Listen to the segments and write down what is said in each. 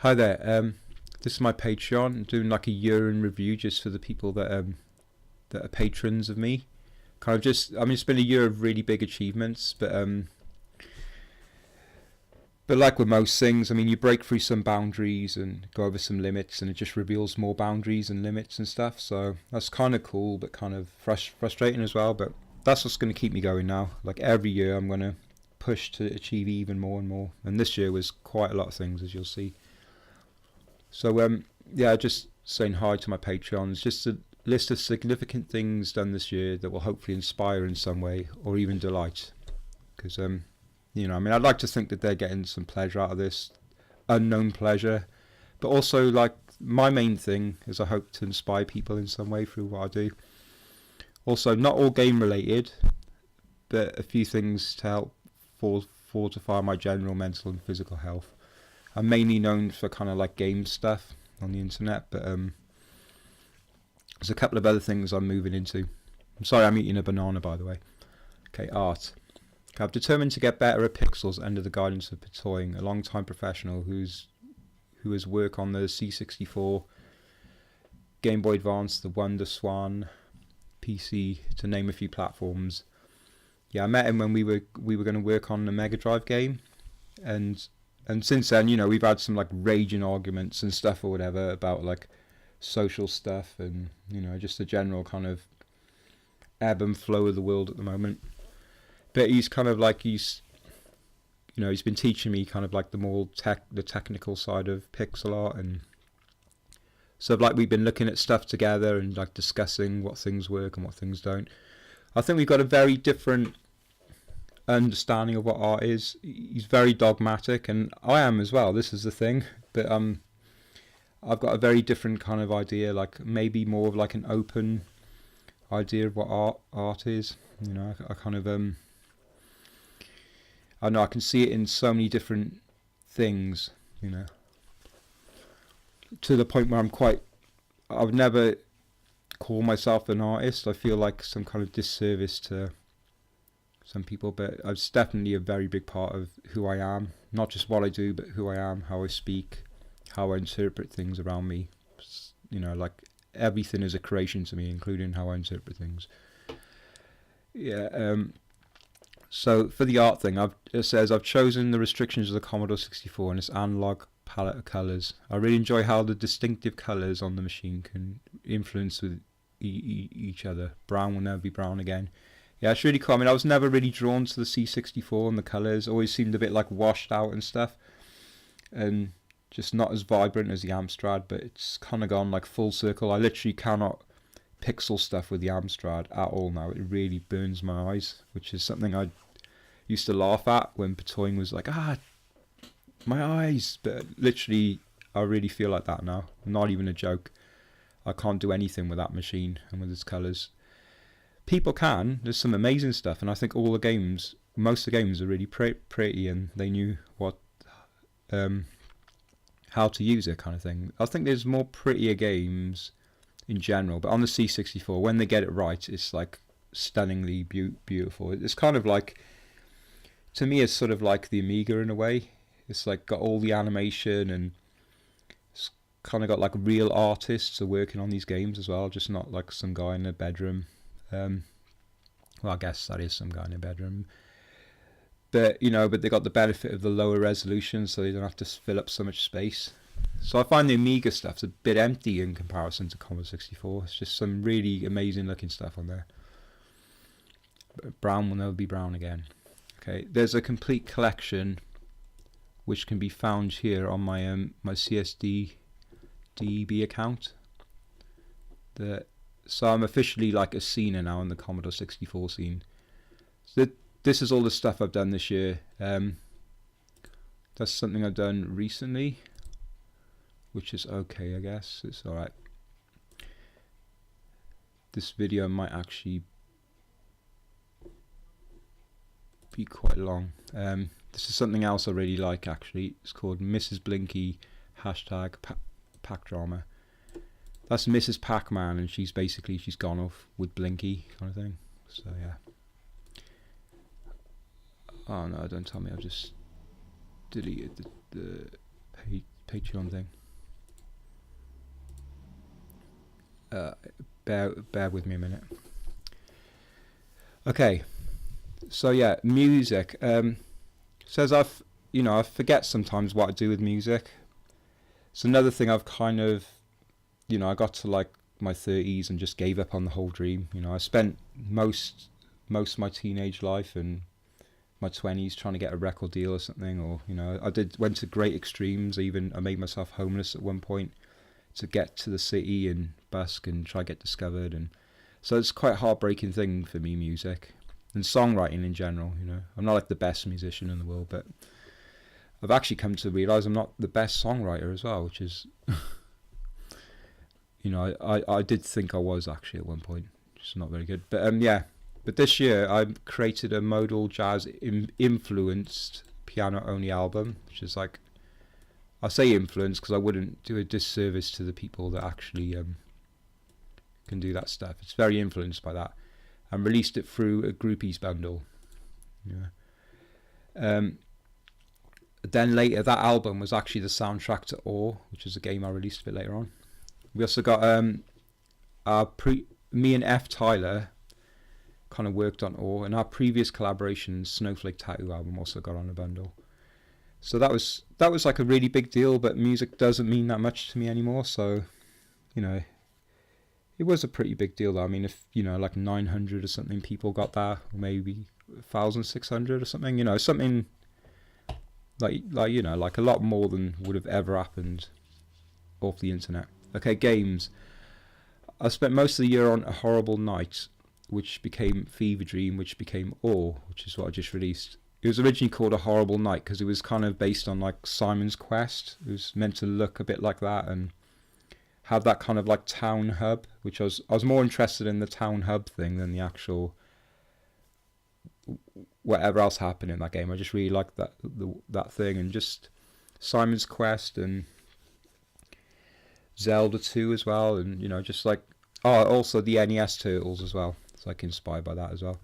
Hi there. This is my Patreon. I'm doing like a year in review just for the people that are patrons of me. Kind of just, I mean, it's been a year of really big achievements, but like with most things, I mean, you break through some boundaries and go over some limits, and it just reveals more boundaries and limits and stuff. So that's kind of cool, but kind of frustrating as well. But that's what's going to keep me going now. Like every year, I'm going to push to achieve even more and more. And this year was quite a lot of things, as you'll see. So yeah, just saying hi to my Patreons. Just a list of significant things done this year that will hopefully inspire in some way or even delight. Because you know, I mean, I'd like to think that they're getting some pleasure out of this, unknown pleasure. But also, like, my main thing is I hope to inspire people in some way through what I do. Also, not all game related, but a few things to help fortify my general mental and physical health. I'm mainly known for kind of like game stuff on the internet, but there's a couple of other things I'm moving into. I'm sorry, I'm eating a banana, by the way. Okay, art. I've determined to get better at pixels under the guidance of Patoying, a long-time professional who has worked on the C64, Game Boy Advance, the Wonder Swan, PC, to name a few platforms. Yeah, I met him when we were going to work on a Mega Drive game, and since then, you know, we've had some like raging arguments and stuff or whatever about like social stuff and, you know, just the general kind of ebb and flow of the world at the moment. But he's kind of like he's been teaching me kind of like the technical side of pixel art, and so like we've been looking at stuff together and like discussing what things work and what things don't. I think we've got a very different understanding of what art is. He's very dogmatic, and I am as well. This is the thing, but I've got a very different kind of idea, like maybe more of like an open idea of what art is. You know, I kind of I know I can see it in so many different things, you know, to the point where I would never call myself an artist. I feel like some kind of disservice to some people, but it's definitely a very big part of who I am. Not just what I do, but who I am, how I speak, how I interpret things around me. You know, like everything is a creation to me, including how I interpret things. Yeah. So for the art thing, it says I've chosen the restrictions of the Commodore 64 and its analog palette of colours. I really enjoy how the distinctive colours on the machine can influence with each other. Brown will never be brown again. Yeah, it's really cool. I mean, I was never really drawn to the C64 and the colours. Always seemed a bit like washed out and stuff, and just not as vibrant as the Amstrad. But it's kind of gone like full circle. I literally cannot pixel stuff with the Amstrad at all now. It really burns my eyes, which is something I used to laugh at when Patoying was like, my eyes. But literally, I really feel like that now. Not even a joke. I can't do anything with that machine and with its colours. People can. There's some amazing stuff, and I think most of the games are really pretty, and they knew how to use it, kind of thing. I think there's more prettier games in general, but on the C64, when they get it right, it's like stunningly beautiful. It's kind of like, to me, it's sort of like the Amiga in a way. It's like got all the animation, and it's kind of got like real artists are working on these games as well, just not like some guy in a bedroom. Well, I guess that is some guy in a bedroom, but you know, but they got the benefit of the lower resolution, so they don't have to fill up so much space. So I find the Amiga stuff's a bit empty in comparison to Commodore 64. It's just some really amazing looking stuff on there. Brown will never be brown again. Okay, there's a complete collection which can be found here on my my CSD DB account. So I'm officially like a senior now in the Commodore 64 scene. So this is all the stuff I've done this year. That's something I've done recently, which is okay, I guess. It's alright. This video might actually be quite long. This is something else I really like, actually. It's called Mrs. Blinky #Pac Drama. That's Mrs. Pac-Man, and she's gone off with Blinky, kind of thing. So yeah. Oh no, don't tell me I've just deleted the Patreon thing. Bear with me a minute. Okay, so yeah, music. Says I forget sometimes what I do with music. It's another thing I've kind of, I got to like my 30s and just gave up on the whole dream. I spent most of my teenage life and my 20s trying to get a record deal or something, or went to great extremes. I made myself homeless at one point to get to the city and busk and try to get discovered, and so it's quite a heartbreaking thing for me, music and songwriting in general. I'm not like the best musician in the world, but I've actually come to realise I'm not the best songwriter as well, which is I did think I was actually at one point, just not very good. But this year I created a modal jazz influenced piano only album, which is like, I say influenced because I wouldn't do a disservice to the people that actually can do that stuff. It's very influenced by that, and released it through a groupies bundle. Then later, that album was actually the soundtrack to Ore, which is a game I released a bit later on. We also got me and F Tyler kind of worked on Ore, and our previous collaboration, Snowflake Tattoo album, also got on a bundle. So that was like a really big deal, but music doesn't mean that much to me anymore. So, it was a pretty big deal though. I mean, if like 900 or something people got that, or maybe 1,600 or something, something like a lot more than would have ever happened off the internet. Okay, games. I spent most of the year on A Horrible Night, which became Fever Dream, which became Ore, which is what I just released. It was originally called A Horrible Night because it was kind of based on like Simon's Quest. It was meant to look a bit like that and have that kind of like town hub, which I was more interested in the town hub thing than the actual whatever else happened in that game. I just really liked that thing, and just Simon's Quest and Zelda 2 as well, and just like also the NES Turtles as well. It's like inspired by that as well.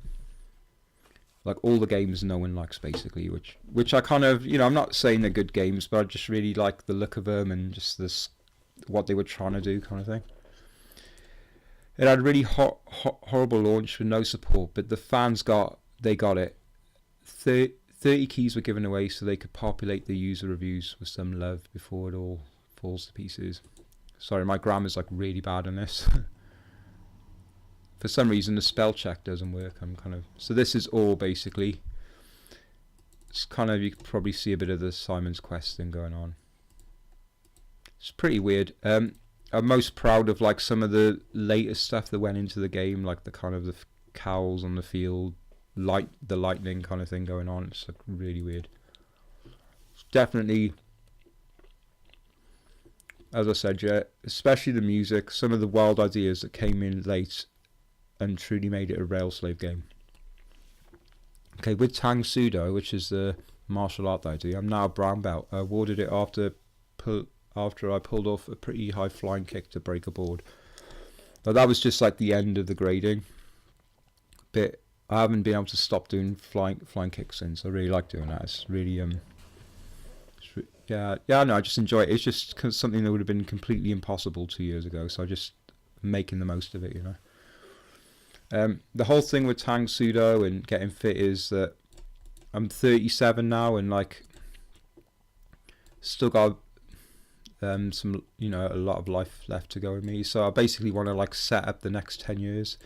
Like all the games no one likes basically, which I kind of, I'm not saying they're good games, but I just really like the look of them and just this what they were trying to do kind of thing. It had a really horrible launch with no support, but the fans got it. 30 keys were given away so they could populate the user reviews with some love before it all falls to pieces. Sorry, my grammar's like really bad on this. For some reason the spell check doesn't work. So this is Ore basically. It's kind of, you can probably see a bit of the Simon's Quest thing going on. It's pretty weird. I'm most proud of like some of the latest stuff that went into the game, like the kind of the cows on the field, the lightning kind of thing going on. It's like really weird. It's definitely, as I said, yeah, especially the music, some of the wild ideas that came in late and truly made it a Railslave game. Okay, with Tang Sudo, which is the martial art that I do, I'm now a brown belt. I awarded it after I pulled off a pretty high flying kick to break a board. But that was just like the end of the grading. But I haven't been able to stop doing flying kicks since. I really like doing that. It's really no, I just enjoy it. It's just something that would have been completely impossible 2 years ago. So I'm just making the most of it, The whole thing with Tang Sudo and getting fit is that I'm 37 now and like still got some a lot of life left to go with me. So I basically want to like set up the next 10 years.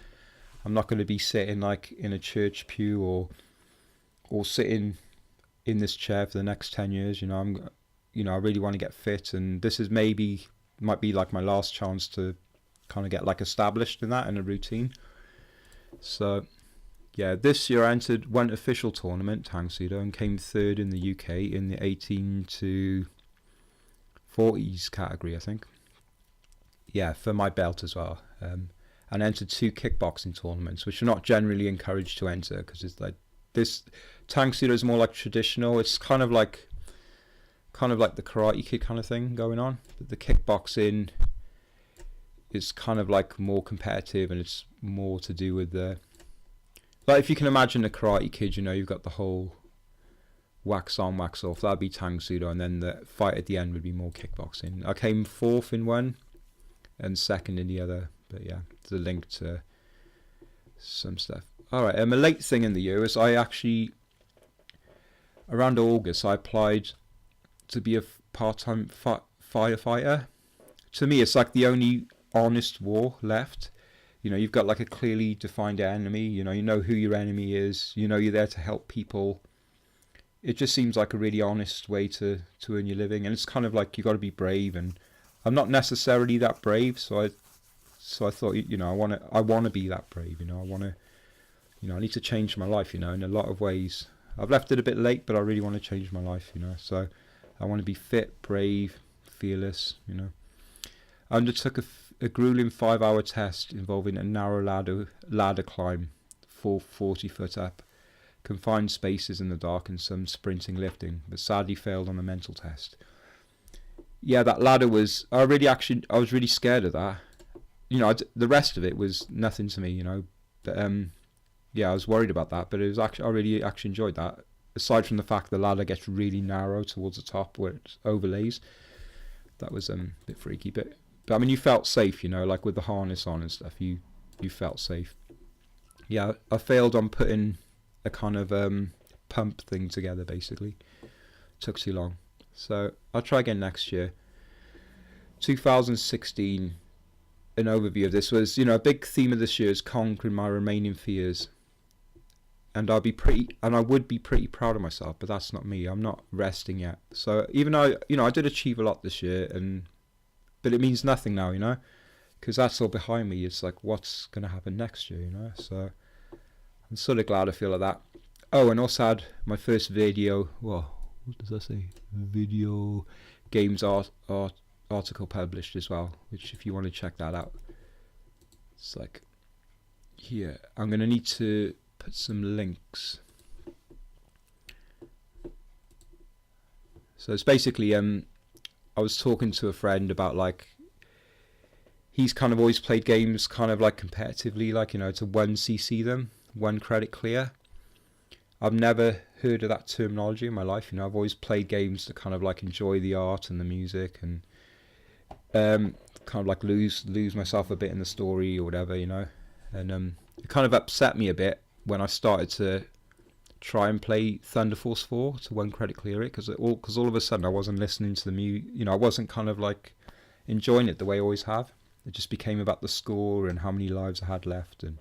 I'm not going to be sitting like in a church pew or sitting in this chair for the next 10 years. I really want to get fit, and this is might be like my last chance to kind of get like established in that in a routine. So yeah, this year I entered one official tournament, Tang Sudo, and came third in the UK in the 18 to 40s category, I think. Yeah, for my belt as well. And entered 2 kickboxing tournaments, which are not generally encouraged to enter because it's like this. Tang Sudo is more like traditional. It's kind of like the Karate Kid kind of thing going on. But the kickboxing is kind of like more competitive, and it's more to do with the, like if you can imagine a Karate Kid, you've got the whole wax on, wax off. That'd be Tang Sudo, and then the fight at the end would be more kickboxing. I came 4th in one and 2nd in the other, but yeah, there's a link to some stuff. Alright, a late thing in the year is I actually, around August, I applied to be a part-time firefighter. To me, it's like the only honest war left. You know, you've got like a clearly defined enemy, you know who your enemy is, you know you're there to help people. It just seems like a really honest way to earn your living, and it's kind of like you got to be brave, and I'm not necessarily that brave, so I thought, you know, I want to be that brave, you know. I need to change my life, you know, in a lot of ways. I've left it a bit late, but I really want to change my life, you know. So I want to be fit, brave, fearless, you know. I undertook a grueling 5-hour test involving a narrow ladder climb, 40 foot up, confined spaces in the dark, and some sprinting lifting, but sadly failed on the mental test. Yeah, that ladder was, I was really scared of that. You know, the rest of it was nothing to me, you know, but yeah, I was worried about that, but it was actually, I really actually enjoyed that. Aside from the fact the ladder gets really narrow towards the top where it overlays, that was a bit freaky, but I mean, you felt safe, you know, like with the harness on and stuff, you felt safe. Yeah, I failed on putting a kind of pump thing together, basically. Took too long. So I'll try again next year. 2016, an overview of this was, you know, a big theme of this year is conquering my remaining fears. And I would be pretty proud of myself, but that's not me. I'm not resting yet. So even though, you know, I did achieve a lot this year, but it means nothing now, you know, because that's all behind me. It's like, what's going to happen next year, you know? So I'm sort of glad I feel like that. Oh, and also had my first video, what does that say? Video games article published as well, which if you want to check that out, it's like here. I'm going to need to put some links. So it's basically, I was talking to a friend about, like, he's kind of always played games kind of like competitively, like, you know, to 1cc them, 1 credit clear. I've never heard of that terminology in my life, you know. I've always played games to kind of like enjoy the art and the music, and kind of like lose myself a bit in the story or whatever, you know. And it kind of upset me a bit when I started to try and play Thunder Force 4 to 1 credit clear it, because all of a sudden I wasn't listening to the music, you know, I wasn't kind of like enjoying it the way I always have. It just became about the score and how many lives I had left, and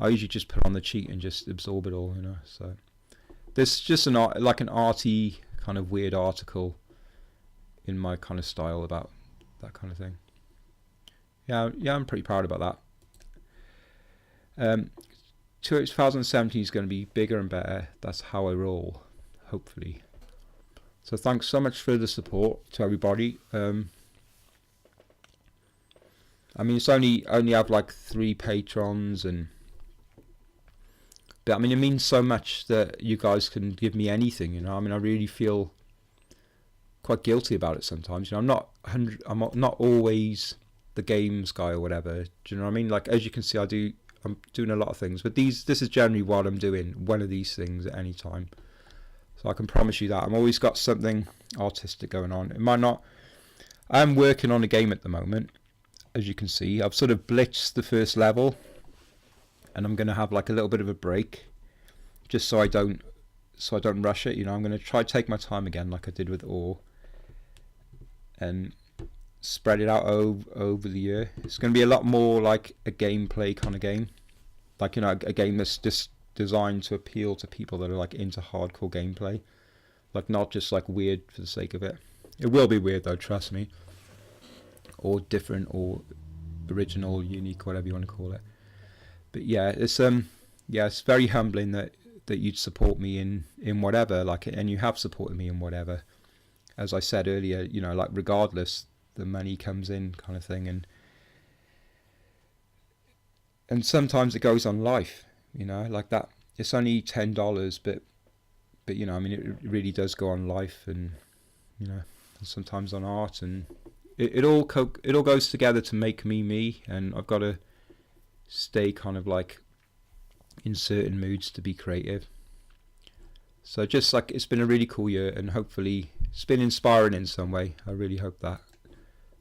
I usually just put on the cheat and just absorb it all, you know. So there's just an arty kind of weird article in my kind of style about that kind of thing. Yeah, I'm pretty proud about that. 2017 is going to be bigger and better. That's how I roll, hopefully. So thanks so much for the support to everybody. I mean, it's only have like 3 patrons, but I mean, it means so much that you guys can give me anything, you know. I mean, I really feel quite guilty about it sometimes. You know, I'm not always the games guy or whatever. Do you know what I mean? Like, as you can see, I'm doing a lot of things, but this is generally what I'm doing, one of these things at any time. So I can promise you that I've always got something artistic going on. It might not. I'm working on a game at the moment, as you can see. I've sort of blitzed the first level, and I'm going to have like a little bit of a break, just so I don't rush it. You know, I'm going to try to take my time again, like I did with Ore, and spread it out over the year. It's going to be a lot more like a gameplay kind of game, like, you know, a game that's just designed to appeal to people that are like into hardcore gameplay, like not just like weird for the sake of it. It will be weird though, trust me, or different or original, unique, whatever you want to call it. But yeah, it's very humbling that you'd support me in whatever, like, and you have supported me in whatever. As I said earlier, you know, like, regardless, the money comes in kind of thing, and sometimes it goes on life, you know, like that. It's only $10, but you know, I mean, it really does go on life, and, you know, sometimes on art, and it all goes together to make me, and I've got to stay kind of like in certain moods to be creative. So just like, it's been a really cool year, and hopefully it's been inspiring in some way. I really hope that.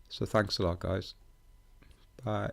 So thanks a lot, guys. Bye.